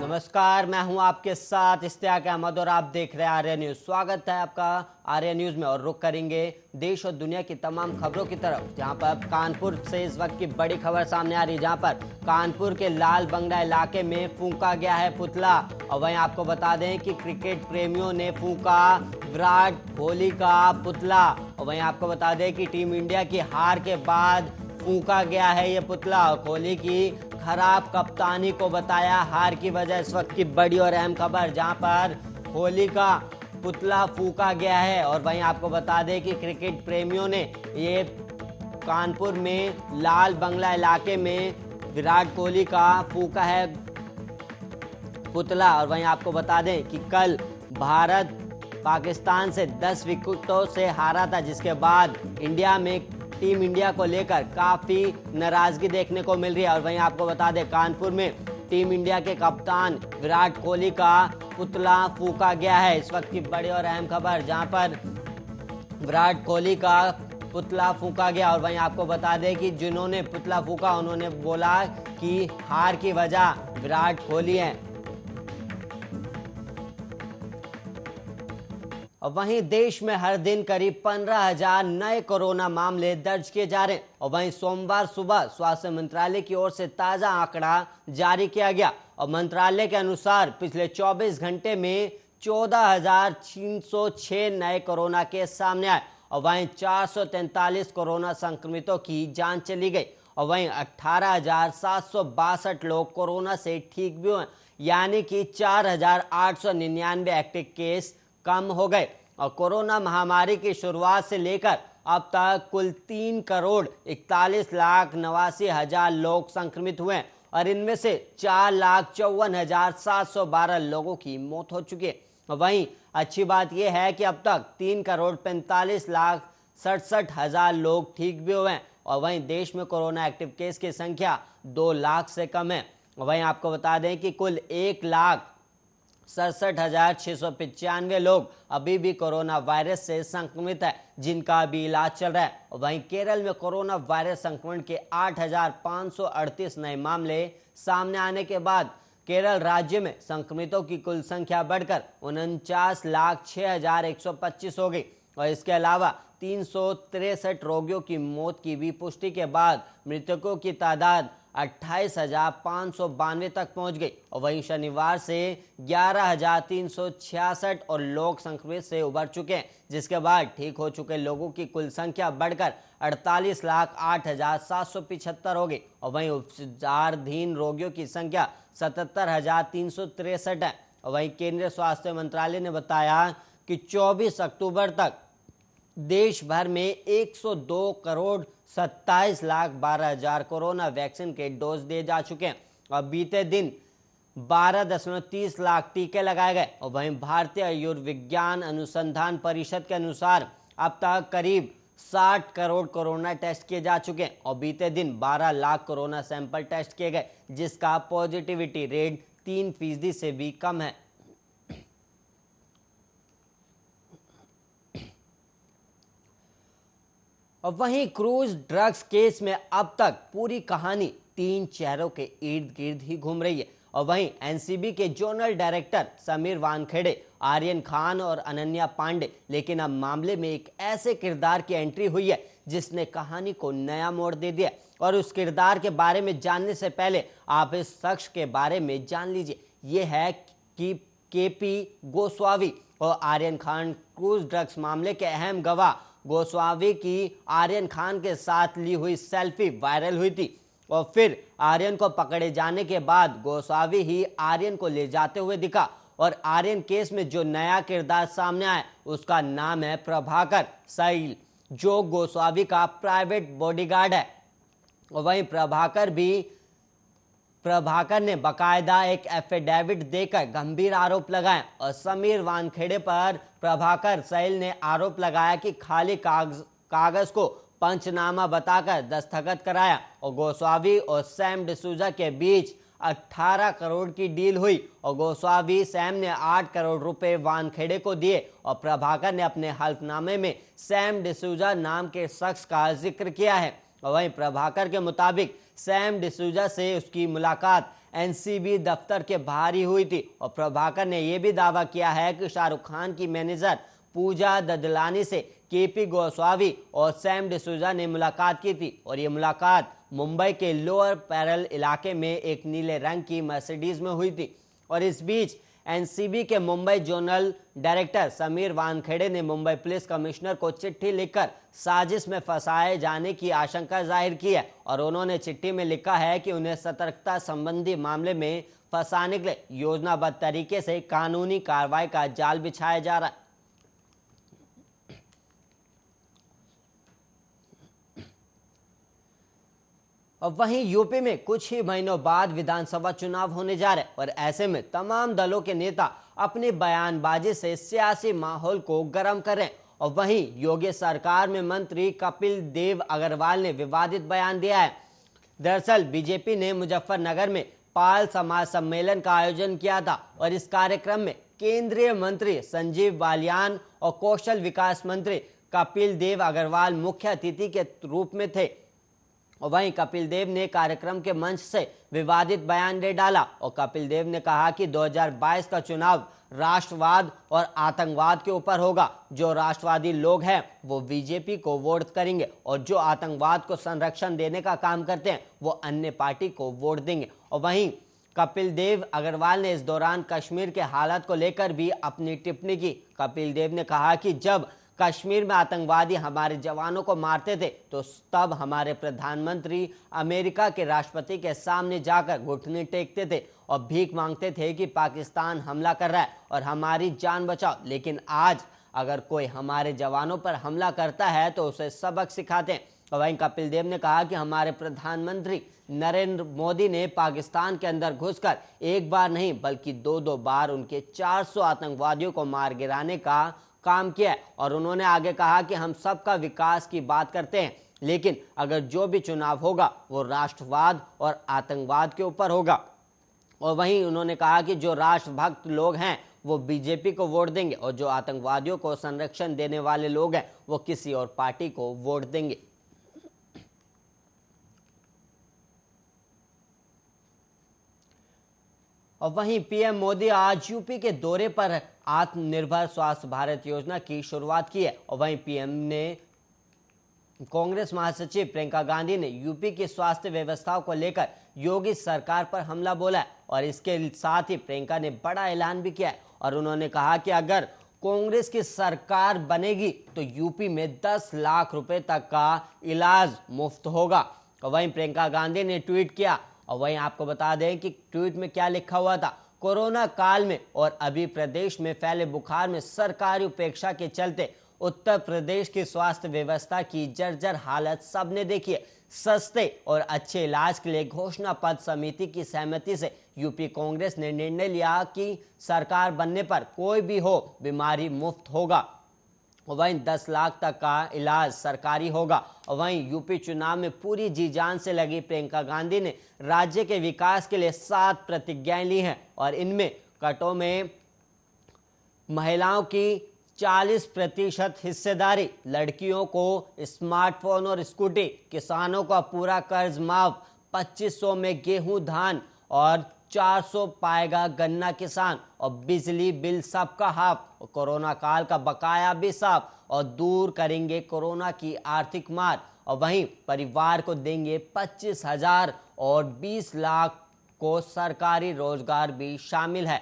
नमस्कार, मैं हूं आपके साथ इश्तियाक अहमद और आप देख रहे हैं आर्य न्यूज। स्वागत है आपका आर्य न्यूज में और रुख करेंगे देश और दुनिया की तमाम खबरों की तरफ, जहां पर कानपुर से इस वक्त की बड़ी खबर सामने आ रही है, जहां पर कानपुर के लाल बंगला इलाके में फूंका गया है पुतला। और वहीं आपको बता दें कि क्रिकेट प्रेमियों ने फूंका विराट कोहली का पुतला। और वहीं आपको बता दें कि टीम इंडिया की हार के बाद फूंका गया है ये पुतला। कोहली की खराब कप्तानी को बताया हार की वजह। इस वक्त की बड़ी और अहम खबर, जहां पर कोहली का पुतला फूंका गया है। और वहीं आपको बता दें कि क्रिकेट प्रेमियों ने ये कानपुर में लाल बंगला इलाके में विराट कोहली का फूंका है पुतला। और वहीं आपको बता दें कि कल भारत पाकिस्तान से 10 विकेटों से हारा था, जिसके बाद टीम इंडिया को लेकर काफी नाराजगी देखने को मिल रही है। और वहीं आपको बता दें कानपुर में टीम इंडिया के कप्तान विराट कोहली का पुतला फूंका गया है। इस वक्त की बड़ी और अहम खबर, जहां पर विराट कोहली का पुतला फूंका गया। और वहीं आपको बता दें कि जिन्होंने पुतला फूंका उन्होंने बोला कि हार की वजह विराट कोहली है। और वहीं देश में हर दिन करीब 15,000 नए कोरोना मामले दर्ज किए जा रहे हैं। और वहीं सोमवार सुबह स्वास्थ्य मंत्रालय की ओर से ताजा आंकड़ा जारी किया गया। और मंत्रालय के अनुसार पिछले 24 घंटे में 14,306 नए कोरोना केस सामने आए। और वहीं 443 कोरोना संक्रमितों की जांच चली गई। और वहीं 18,762 लोग कोरोना से ठीक भी हुए, यानी कि 4,899 एक्टिव केस कम हो गए। और कोरोना महामारी की शुरुआत से लेकर अब तक कुल 3,41,89,000 लोग संक्रमित हुए और इनमें से 4,54,712 लोगों की मौत हो चुकी है। वहीं अच्छी बात यह है कि अब तक 3,45,67,000 लोग ठीक भी हुए हैं। और वहीं देश में कोरोना एक्टिव केस की संख्या 2 लाख से कम है। वहीं आपको बता दें कि कुल 1,67,695 लोग अभी भी कोरोना वायरस से संक्रमित है, जिनका अभी इलाज चल रहा है। वहीं केरल में कोरोना वायरस संक्रमण के 8,538 नए मामले सामने आने के बाद केरल राज्य में संक्रमितों की कुल संख्या बढ़कर 49,06,125 हो गई। और इसके अलावा 363 रोगियों की मौत की भी पुष्टि के बाद मृतकों की तादाद 28,592 तक पहुंच गई। और वहीं शनिवार से 11,366 और लोग संक्रमित से उबर चुके हैं, जिसके बाद ठीक हो चुके लोगों की कुल संख्या बढ़कर 48,08,775 हो गई। और वहीं उपचाराधीन रोगियों की संख्या 77,363 है। और वहीं केंद्रीय स्वास्थ्य मंत्रालय ने बताया कि 24 अक्टूबर तक देश भर में 102 करोड़ 27,12,000 कोरोना वैक्सीन के डोज दिए जा चुके हैं। और बीते दिन 12.30 लाख टीके लगाए गए। और वहीं भारतीय आयुर्विज्ञान अनुसंधान परिषद के अनुसार अब तक करीब 60 करोड़ कोरोना टेस्ट किए जा चुके हैं। और बीते दिन 12 लाख कोरोना सैंपल टेस्ट किए गए, जिसका पॉजिटिविटी रेट 3% से भी कम है। और वहीं क्रूज ड्रग्स केस में अब तक पूरी कहानी 3 चेहरों के इर्द गिर्द ही घूम रही है। और वहीं एनसीबी के जोनल डायरेक्टर समीर वानखेड़े, आर्यन खान और अनन्या पांडे, लेकिन अब मामले में एक ऐसे किरदार की एंट्री हुई है जिसने कहानी को नया मोड़ दे दिया। और उस किरदार के बारे में जानने से पहले आप इस शख्स के बारे में जान लीजिए। ये है कि केपी गोस्वामी। और आर्यन खान क्रूज ड्रग्स मामले के अहम गवाह गोस्वामी की आर्यन खान के साथ ली हुई सेल्फी वायरल हुई थी। और फिर आर्यन को पकड़े जाने के बाद गोस्वामी ही आर्यन को ले जाते हुए दिखा। और आर्यन केस में जो नया किरदार सामने आया उसका नाम है प्रभाकर सैल, जो गोस्वामी का प्राइवेट बॉडीगार्ड है। और वहीं प्रभाकर ने बकायदा एक एफिडेविट देकर गंभीर आरोप लगाए। और समीर वानखेड़े पर प्रभाकर सैल ने आरोप लगाया कि खाली कागज को पंचनामा बताकर दस्तखत कराया। और गोस्वामी और सैम डिसूजा के बीच 18 करोड़ की डील हुई। और गोस्वामी सैम ने 8 करोड़ रुपए वानखेड़े को दिए। और प्रभाकर ने अपने हल्फनामे में सैम डिसूजा नाम के शख्स का जिक्र किया है। और वहीं प्रभाकर के मुताबिक सैम डिसूजा से उसकी मुलाकात एनसीबी दफ्तर के बाहर ही हुई थी। और प्रभाकर ने यह भी दावा किया है कि शाहरुख खान की मैनेजर पूजा ददलानी से केपी गोस्वामी और सैम डिसूजा ने मुलाकात की थी और ये मुलाकात मुंबई के लोअर पैरल इलाके में एक नीले रंग की मर्सिडीज में हुई थी। और इस बीच एनसीबी के मुंबई जोनल डायरेक्टर समीर वानखेड़े ने मुंबई पुलिस कमिश्नर को चिट्ठी लिखकर साजिश में फंसाए जाने की आशंका जाहिर की है। और उन्होंने चिट्ठी में लिखा है कि उन्हें सतर्कता संबंधी मामले में फंसाने के लिए योजनाबद्ध तरीके से कानूनी कार्रवाई का जाल बिछाया जा रहा है। और वहीं यूपी में कुछ ही महीनों बाद विधानसभा चुनाव होने जा रहे और ऐसे में तमाम दलों के नेता अपनी बयानबाजी से सियासी माहौल को गर्म कर रहे हैं। और वहीं योगी सरकार में मंत्री कपिल देव अग्रवाल ने विवादित बयान दिया है। दरअसल बीजेपी ने मुजफ्फरनगर में पाल समाज सम्मेलन का आयोजन किया था और इस कार्यक्रम में केंद्रीय मंत्री संजीव बालियान और कौशल विकास मंत्री कपिल देव अग्रवाल मुख्य अतिथि के रूप में थे। और वहीं कपिल देव ने कार्यक्रम के मंच से विवादित बयान दे डाला और कपिल देव ने कहा कि 2022 का चुनाव राष्ट्रवाद और आतंकवाद के ऊपर होगा। जो राष्ट्रवादी लोग हैं वो बीजेपी को वोट करेंगे और जो आतंकवाद को संरक्षण देने का काम करते हैं वो अन्य पार्टी को वोट देंगे। और वहीं कपिल देव अग्रवाल ने इस दौरान कश्मीर के हालात को लेकर भी अपनी टिप्पणी की। कपिल देव ने कहा कि जब कश्मीर में आतंकवादी हमारे जवानों को मारते थे तो तब हमारे प्रधानमंत्री अमेरिका के राष्ट्रपति के सामने जाकर घुटने टेकते थे और भीख मांगते थे कि पाकिस्तान हमला कर रहा है और हमारी जान बचाओ। लेकिन आज अगर कोई हमारे जवानों पर हमला करता है तो उसे सबक सिखाते हैं। और वहीं कपिल देव ने कहा कि हमारे प्रधानमंत्री नरेंद्र मोदी ने पाकिस्तान के अंदर घुसकर एक बार नहीं बल्कि दो बार उनके 400 आतंकवादियों को मार गिराने का काम किया है। और उन्होंने आगे कहा कि हम सबका विकास की बात करते हैं लेकिन अगर जो भी चुनाव होगा वो राष्ट्रवाद और आतंकवाद के ऊपर होगा। और वहीं उन्होंने कहा कि जो राष्ट्रभक्त लोग हैं वो बीजेपी को वोट देंगे और जो आतंकवादियों को संरक्षण देने वाले लोग हैं वो किसी और पार्टी को वोट देंगे। और वहीं पीएम मोदी आज यूपी के दौरे पर आत्मनिर्भर स्वास्थ्य भारत योजना की शुरुआत की है। और वहीं पीएम ने कांग्रेस महासचिव प्रियंका गांधी ने यूपी की स्वास्थ्य व्यवस्था को लेकर योगी सरकार पर हमला बोला है। और इसके साथ ही प्रियंका ने बड़ा ऐलान भी किया है और उन्होंने कहा कि अगर कांग्रेस की सरकार बनेगी तो यूपी में 10 लाख रुपए तक का इलाज मुफ्त होगा। और वहीं प्रियंका गांधी ने ट्वीट किया और वहीं आपको बता दें कि ट्वीट में क्या लिखा हुआ था। कोरोना काल में और अभी प्रदेश में फैले बुखार में सरकारी उपेक्षा के चलते उत्तर प्रदेश की स्वास्थ्य व्यवस्था की जर्जर हालत सबने देखी है। सस्ते और अच्छे इलाज के लिए घोषणा पत्र समिति की सहमति से यूपी कांग्रेस ने निर्णय लिया कि सरकार बनने पर कोई भी हो बीमारी मुफ्त होगा। वहीं 10 लाख तक का इलाज सरकारी होगा। और वहीं यूपी चुनाव में पूरी जी जान से लगी प्रियंका गांधी ने राज्य के विकास के लिए 7 प्रतिज्ञाएं ली हैं और इनमें कटो में महिलाओं की 40% हिस्सेदारी, लड़कियों को स्मार्टफोन और स्कूटी, किसानों का पूरा कर्ज माफ, 2500 में गेहूं धान और 400 पाएगा गन्ना किसान और बिजली बिल सबका हाफ और कोरोना काल का बकाया भी साफ और दूर करेंगे कोरोना की आर्थिक मार। और वहीं परिवार को देंगे 25,000 और 20 लाख को सरकारी रोजगार भी शामिल है।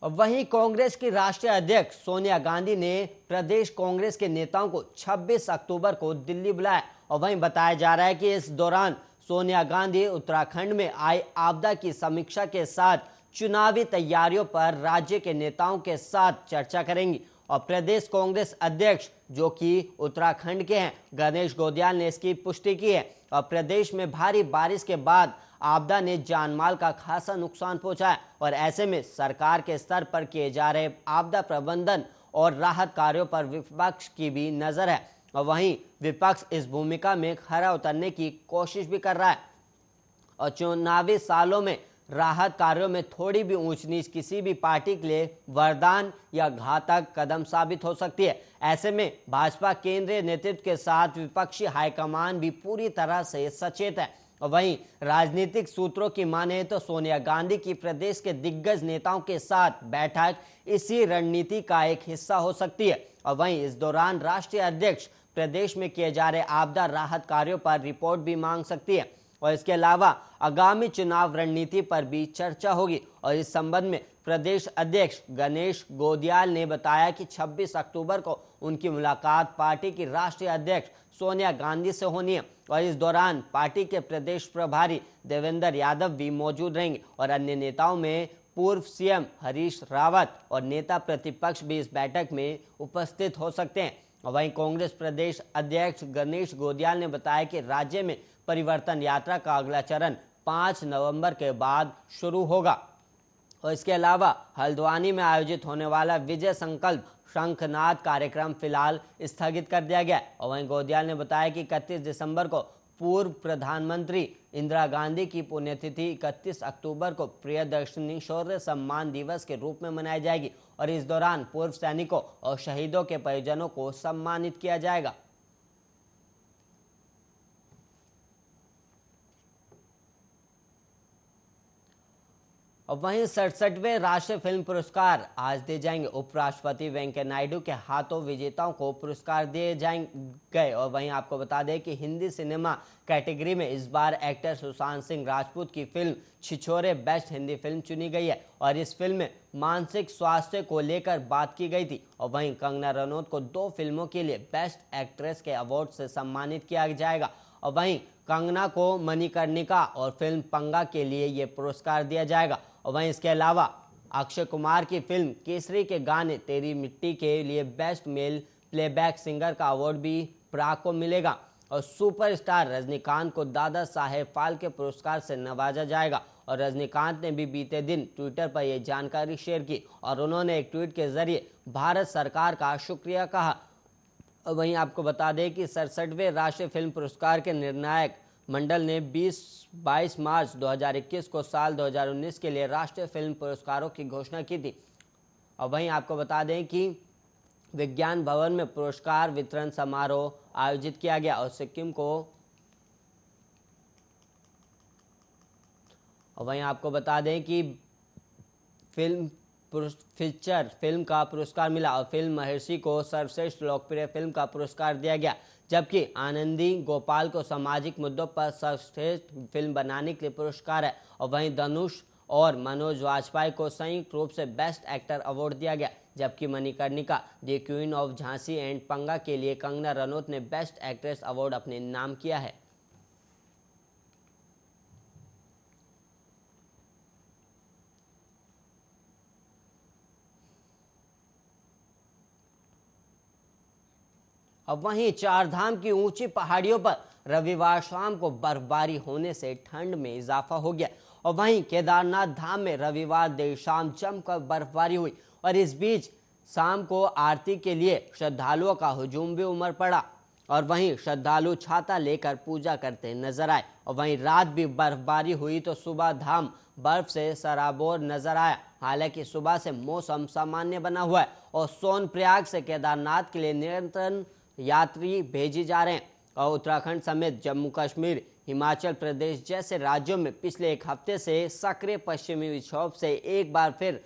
और वहीं कांग्रेस की राष्ट्रीय अध्यक्ष सोनिया गांधी ने प्रदेश कांग्रेस के नेताओं को 26 अक्टूबर को दिल्ली बुलाया। और वहीं बताया जा रहा है कि इस दौरान सोनिया गांधी उत्तराखंड में आई आपदा की समीक्षा के साथ चुनावी तैयारियों पर राज्य के नेताओं के साथ चर्चा करेंगी। और प्रदेश कांग्रेस अध्यक्ष जो कि उत्तराखंड के हैं गणेश गोंदियाल ने इसकी पुष्टि की है। और प्रदेश में भारी बारिश के बाद आपदा ने जानमाल का खासा नुकसान पहुंचाया और ऐसे में सरकार के स्तर पर किए जा रहे आपदा प्रबंधन और राहत कार्यों पर विपक्ष की भी नजर है। और वहीं विपक्ष इस भूमिका में खरा उतरने की कोशिश भी कर रहा है। और चुनावी सालों में राहत कार्यों में थोड़ी भी ऊंच नीच किसी भी पार्टी के लिए वरदान या घातक कदम साबित हो सकती है। ऐसे में भाजपा केंद्रीय नेतृत्व के साथ विपक्षी हाईकमान भी पूरी तरह से सचेत है। और वहीं राजनीतिक सूत्रों की माने तो सोनिया गांधी की प्रदेश के दिग्गज नेताओं के साथ बैठक इसी रणनीति का एक हिस्सा हो सकती है। और वहीं इस दौरान राष्ट्रीय अध्यक्ष प्रदेश में किए जा रहे आपदा राहत कार्यों पर रिपोर्ट भी मांग सकती है और इसके अलावा आगामी चुनाव रणनीति पर भी चर्चा होगी। और इस संबंध में प्रदेश अध्यक्ष गणेश गोदियाल ने बताया कि 26 अक्टूबर को उनकी मुलाकात पार्टी की राष्ट्रीय अध्यक्ष सोनिया गांधी से होनी है और इस दौरान पार्टी के प्रदेश प्रभारी देवेंद्र यादव भी मौजूद रहेंगे और अन्य नेताओं में पूर्व सीएम हरीश रावत और नेता प्रतिपक्ष भी इस बैठक में उपस्थित हो सकते हैं। और वहीं कांग्रेस प्रदेश अध्यक्ष गणेश गोदियाल ने बताया कि राज्य में परिवर्तन यात्रा का अगला चरण 5 नवंबर के बाद शुरू होगा और इसके अलावा हल्द्वानी में आयोजित होने वाला विजय संकल्प शंखनाद कार्यक्रम फिलहाल स्थगित कर दिया गया। और वहीं गोदियाल ने बताया कि 31 दिसंबर को पूर्व प्रधानमंत्री इंदिरा गांधी की पुण्यतिथि 31 अक्टूबर को प्रियदर्शनी शौर्य सम्मान दिवस के रूप में मनाई जाएगी और इस दौरान पूर्व सैनिकों और शहीदों के परिजनों को सम्मानित किया जाएगा। और वहीं 67वें राष्ट्रीय फिल्म पुरस्कार आज दिए जाएंगे। उपराष्ट्रपति वेंकैया नायडू के हाथों विजेताओं को पुरस्कार दिए जाएंगे। और वहीं आपको बता दें कि हिंदी सिनेमा कैटेगरी में इस बार एक्टर सुशांत सिंह राजपूत की फिल्म छिछोरे बेस्ट हिंदी फिल्म चुनी गई है और इस फिल्म में मानसिक स्वास्थ्य को लेकर बात की गई थी। और वहीं कंगना रनौत को 2 फिल्मों के लिए बेस्ट एक्ट्रेस के अवार्ड से सम्मानित किया जाएगा। और वहीं कंगना को मणिकर्णिका और फिल्म पंगा के लिए ये पुरस्कार दिया जाएगा। और वहीं इसके अलावा अक्षय कुमार की फिल्म केसरी के गाने तेरी मिट्टी के लिए बेस्ट मेल प्लेबैक सिंगर का अवार्ड भी प्राग को मिलेगा। और सुपरस्टार रजनीकांत को दादा साहेब फाल्के पुरस्कार से नवाजा जाएगा। और रजनीकांत ने भी बीते दिन ट्विटर पर यह जानकारी शेयर की और उन्होंने एक ट्वीट के जरिए भारत सरकार का शुक्रिया कहा। और वहीं आपको बता दें कि 67वें राष्ट्रीय फिल्म पुरस्कार के निर्णायक मंडल ने 22 मार्च 2021 को साल 2019 के लिए राष्ट्रीय फिल्म पुरस्कारों की घोषणा की थी। और वहीं आपको बता दें कि विज्ञान भवन में पुरस्कार वितरण समारोह आयोजित किया गया और सिक्किम को और वहीं आपको बता दें कि फीचर फिल्म का पुरस्कार मिला और फिल्म महर्षि को सर्वश्रेष्ठ लोकप्रिय फिल्म का पुरस्कार दिया गया, जबकि आनंदी गोपाल को सामाजिक मुद्दों पर सर्वश्रेष्ठ फिल्म बनाने के लिए पुरस्कार है। और वहीं धनुष और मनोज वाजपेयी को संयुक्त रूप से बेस्ट एक्टर अवार्ड दिया गया, जबकि Manikarnika the queen of Jhansi and पंगा के लिए कंगना रनौत ने बेस्ट एक्ट्रेस अवार्ड अपने नाम किया है। अब वहीं चारधाम की ऊंची पहाड़ियों पर रविवार शाम को बर्फबारी होने से ठंड में इजाफा हो गया और वहीं केदारनाथ धाम में रविवार देर शाम जमकर बर्फबारी हुई और इस बीच शाम को आरती के लिए श्रद्धालुओं का हुजूम भी उमड़ पड़ा और वहीं श्रद्धालु छाता लेकर पूजा करते नजर आए। और वहीं रात भी बर्फबारी हुई तो सुबह धाम बर्फ से सराबोर नजर आया। हालांकि सुबह से मौसम सामान्य बना हुआ है और सोनप्रयाग से केदारनाथ के लिए निरंतर यात्री भेजी जा रहे हैं और उत्तराखंड समेत जम्मू कश्मीर, हिमाचल प्रदेश जैसे राज्यों में पिछले एक हफ्ते से सक्रिय पश्चिमी विक्षोभ से एक बार फिर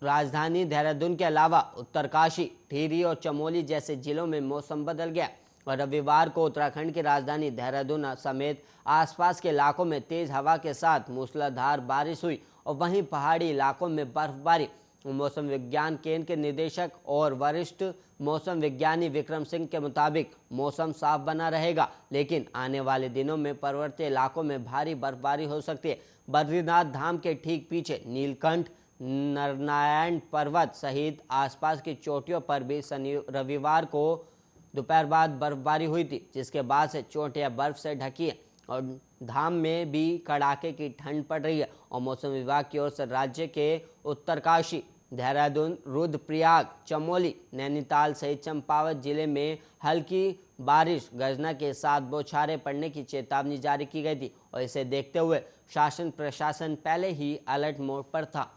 राजधानी देहरादून के अलावा उत्तरकाशी, टिहरी और चमोली जैसे जिलों में मौसम बदल गया और रविवार को उत्तराखंड की राजधानी देहरादून समेत आसपास के इलाकों में तेज हवा के साथ मूसलाधार बारिश हुई और वहीं पहाड़ी इलाकों में बर्फबारी। मौसम विज्ञान केंद्र के निदेशक और वरिष्ठ मौसम विज्ञानी विक्रम सिंह के मुताबिक मौसम साफ बना रहेगा, लेकिन आने वाले दिनों में पर्वतीय इलाकों में भारी बर्फबारी हो सकती है। बद्रीनाथ धाम के ठीक पीछे नीलकंठ, नरनारायण पर्वत सहित आसपास की चोटियों पर भी रविवार को दोपहर बाद बर्फबारी हुई थी, जिसके बाद से चोटियां बर्फ से ढकी है और धाम में भी कड़ाके की ठंड पड़ रही है। और मौसम विभाग की ओर से राज्य के उत्तरकाशी, देहरादून, रुद्रप्रयाग, चमोली, नैनीताल सहित चंपावत जिले में हल्की बारिश, गर्जना के साथ बौछारें पड़ने की चेतावनी जारी की गई थी और इसे देखते हुए शासन प्रशासन पहले ही अलर्ट मोड पर था।